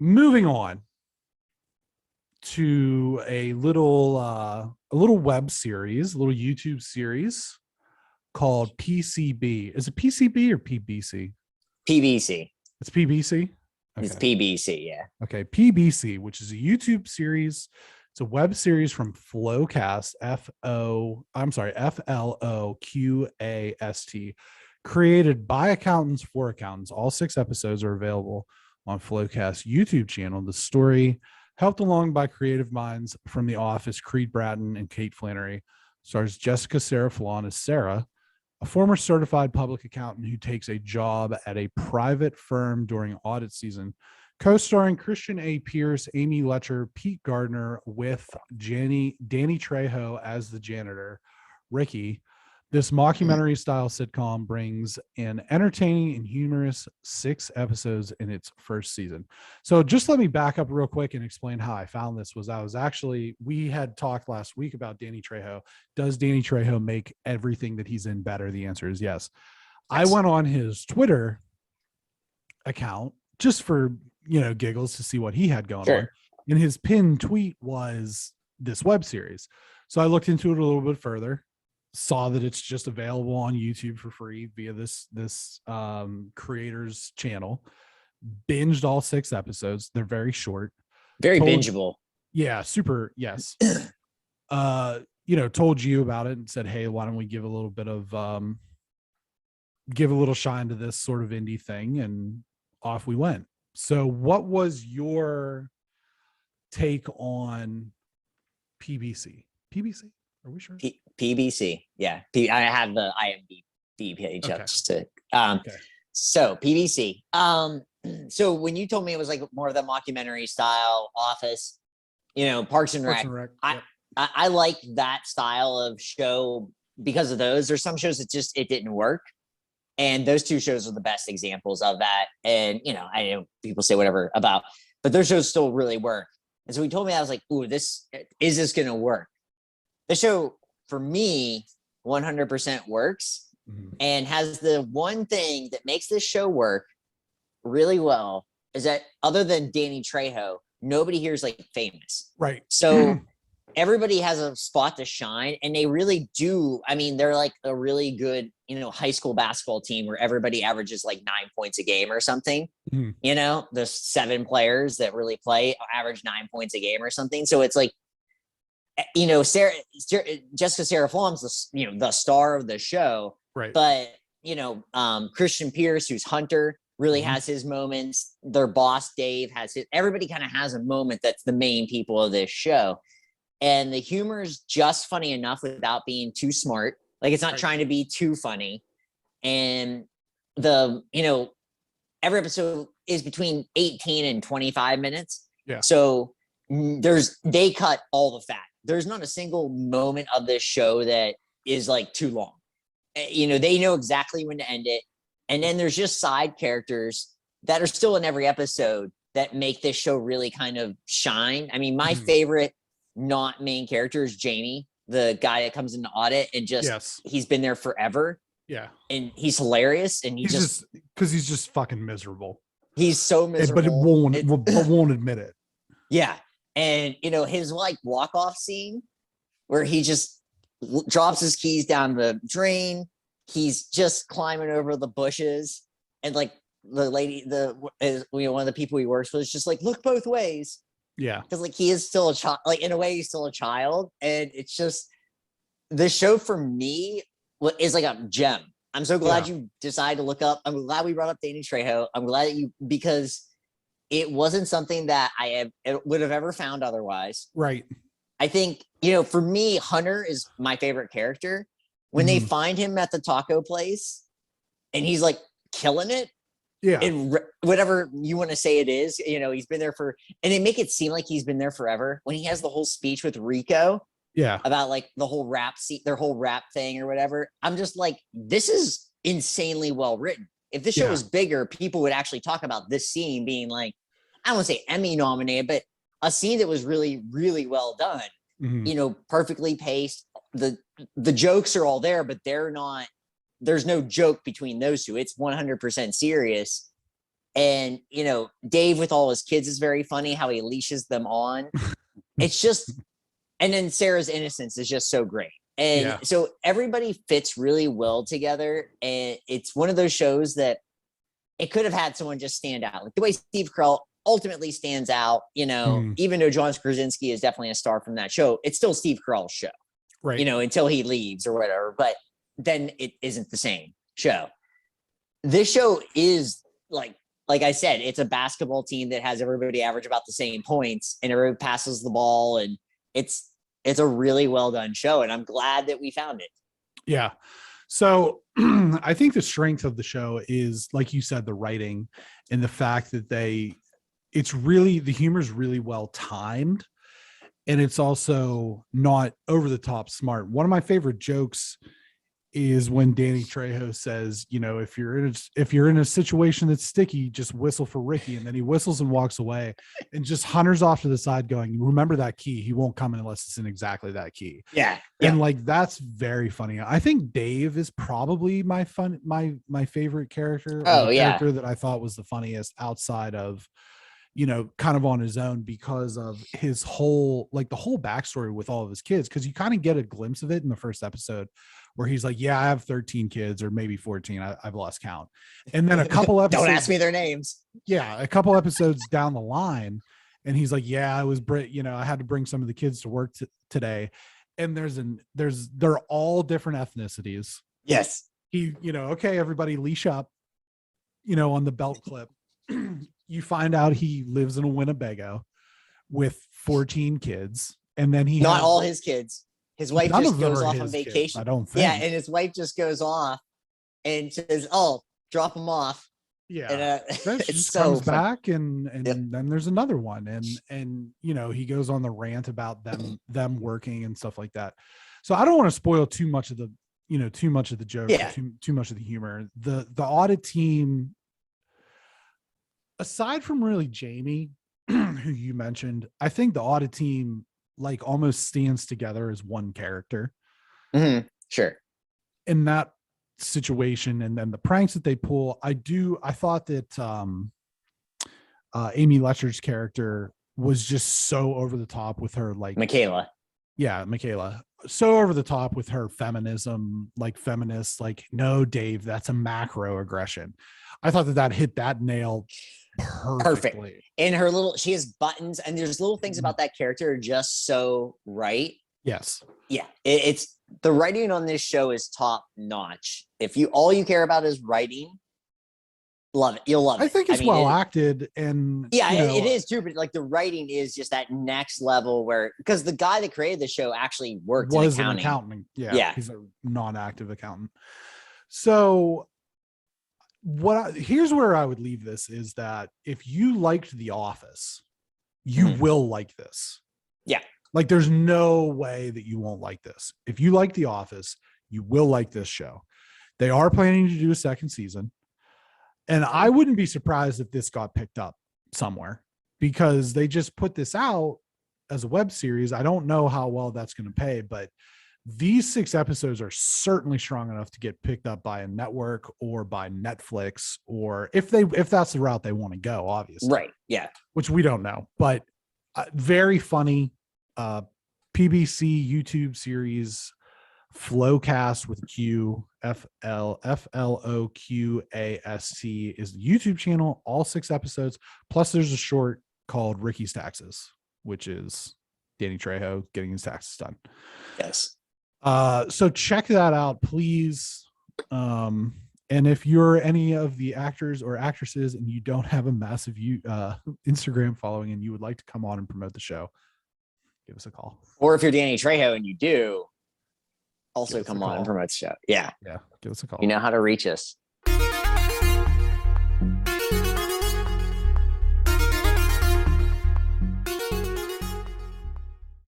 moving on to a little web series, a little YouTube series called PCB. Is it PCB or PBC? PBC. It's PBC. Okay. It's PBC, yeah. Okay, PBC, which is a YouTube series. It's a web series from Flowcast, FLOQAST, created by accountants for accountants. All 6 episodes are available on Flowcast YouTube channel. The story, helped along by creative minds from The Office, Creed Bratton and Kate Flannery, stars Jessica Sarah Fallon as Sarah, a former certified public accountant who takes a job at a private firm during audit season, co-starring Christian A. Pierce, Amy Letcher, Pete Gardner, with Danny Trejo as the janitor, Ricky. This mockumentary-style sitcom brings an entertaining and humorous 6 episodes in its first season. So just let me back up real quick and explain how I found this. We had talked last week about Danny Trejo. Does Danny Trejo make everything that he's in better? The answer is yes. I went on his Twitter account just for, giggles to see what he had going on. And his pinned tweet was this web series. So I looked into it a little bit further. Saw that it's just available on YouTube for free via this creator's channel. Binged all 6 episodes. They're very short, very bingeable. Yeah, super. Yes. Told you about it and said, hey, why don't we give a little bit of give a little shine to this sort of indie thing, and off we went. So what was your take on PBC? Are we sure? PBC. Yeah. I have the IMDb page up just to, So PBC. So when you told me it was like more of the mockumentary style Office, Parks and Rec. I like that style of show because of those. There's some shows that it didn't work. And those 2 shows are the best examples of that. And, I know people say whatever about, but those shows still really work. And so he told me, I was like, ooh, is this going to work? The show, for me, 100% works, and has the one thing that makes this show work really well is that other than Danny Trejo, nobody here is like famous. Right. So everybody has a spot to shine, and they really do. I mean, they're like a really good, high school basketball team where everybody averages like 9 points a game or something. There's 7 players that really play, average 9 points a game or something. So it's like, Jessica Sarah Fallon's the star of the show, right? But Christian Pierce, who's Hunter, really has his moments. Their boss Dave has his. Everybody kind of has a moment that's the main people of this show, and the humor is just funny enough without being too smart. Like it's not trying to be too funny, and every episode is between 18 and 25 minutes. Yeah. So they cut all the fat. There's not a single moment of this show that is like too long. They know exactly when to end it. And then there's just side characters that are still in every episode that make this show really kind of shine. I mean, my favorite not main character is Jamie, the guy that comes into audit and he's been there forever. Yeah. And he's hilarious. And he's just because he's just fucking miserable. He's so miserable. But won't admit it. Yeah. And, his like walk-off scene where he just drops his keys down the drain. He's just climbing over the bushes. And like the lady, one of the people he works with is just like, look both ways. Yeah. Because like he is still a child, like in a way he's still a child. And it's just, the show for me is like a gem. I'm so glad you decided to look up. I'm glad we brought up Danny Trejo. I'm glad that because it wasn't something that would have ever found otherwise. Right. I think, for me, Hunter is my favorite character. When they find him at the taco place and he's like killing it. Yeah. And whatever you want to say it is, he's been there and they make it seem like he's been there forever. When he has the whole speech with Rico. Yeah. About like the whole their whole rap thing or whatever. I'm just like, this is insanely well written. If this show was bigger, people would actually talk about this scene being like, I don't want to say Emmy nominated, but a scene that was really, really well done, perfectly paced. The jokes are all there, but there's no joke between those two. It's 100% serious. And, Dave with all his kids is very funny, how he leashes them on. It's just, and then Sarah's innocence is just so great. And so everybody fits really well together. And it's one of those shows that it could have had someone just stand out. Like the way Steve Carell ultimately stands out, even though John Krasinski is definitely a star from that show, it's still Steve Carell's show, right? Until he leaves or whatever. But then it isn't the same show. This show is like I said, it's a basketball team that has everybody average about the same points and everybody passes the ball. And it's a really well done show. And I'm glad that we found it. Yeah. So I think the strength of the show is, like you said, the writing and the fact that the humor is really well timed, and it's also not over the top smart. One of my favorite jokes is when Danny Trejo says, if you're in a situation that's sticky, just whistle for Ricky. And then he whistles and walks away and just hunters off to the side going, remember that key. He won't come in unless it's in exactly that key. Yeah. And that's very funny. I think Dave is probably my favorite character. Character that I thought was the funniest outside of, kind of on his own because of his whole, the whole backstory with all of his kids. Cause you kind of get a glimpse of it in the first episode where he's like, yeah, I have 13 kids or maybe 14. I've lost count. And then a couple episodes. Don't ask me their names. Yeah. A couple episodes down the line. And he's like, yeah, I was, I had to bring some of the kids to work today. And they're all different ethnicities. Yes. Okay, everybody leash up, on the belt clip. You find out he lives in a Winnebago with 14 kids. And then not all his kids. His wife just goes off on vacation. Kids, I don't think. Yeah, and his wife just goes off and says, "Oh, drop him off." Yeah, and, she just comes back, and then there's another one, and he goes on the rant about them working and stuff like that. So I don't want to spoil too much of the joke, too much of the humor. The audit team, aside from really Jamie, who you mentioned, I think the audit team almost stands together as one character. Mm-hmm. Sure. In that situation, and then the pranks that they pull, I thought that Amy Letcher's character was just so over the top with her, Michaela, so over the top with her feminism, feminist, no, Dave, that's a macro aggression. I thought that hit that nail perfectly. And she has buttons, and there's little things about that character are just so right. Yes. Yeah. It's the writing on this show is top notch. If all you care about is writing, love it. You'll love it. I think it's well acted, and it is too, but the writing is just that next level because the guy that created the show actually was an accountant. Yeah. He's a non-active accountant. So here's where I would leave this is that if you liked The Office, you will like this. Yeah. There's no way that you won't like this. If you like The Office, you will like this show. They are planning to do a second season. And I wouldn't be surprised if this got picked up somewhere because they just put this out as a web series. I don't know how well that's going to pay, but these 6 episodes are certainly strong enough to get picked up by a network or by Netflix, or if that's the route they want to go, obviously. Right. Yeah. Which we don't know, but very funny. PBC YouTube series Flowcast with Q, FLOQAST is the YouTube channel, all 6 episodes. Plus there's a short called Ricky's Taxes, which is Danny Trejo getting his taxes done. Yes. So check that out, please. And if you're any of the actors or actresses and you don't have a massive Instagram following and you would like to come on and promote the show, give us a call. Or if you're Danny Trejo and you do, also come on and promote the show. Yeah. Yeah. Give us a call. You know how to reach us.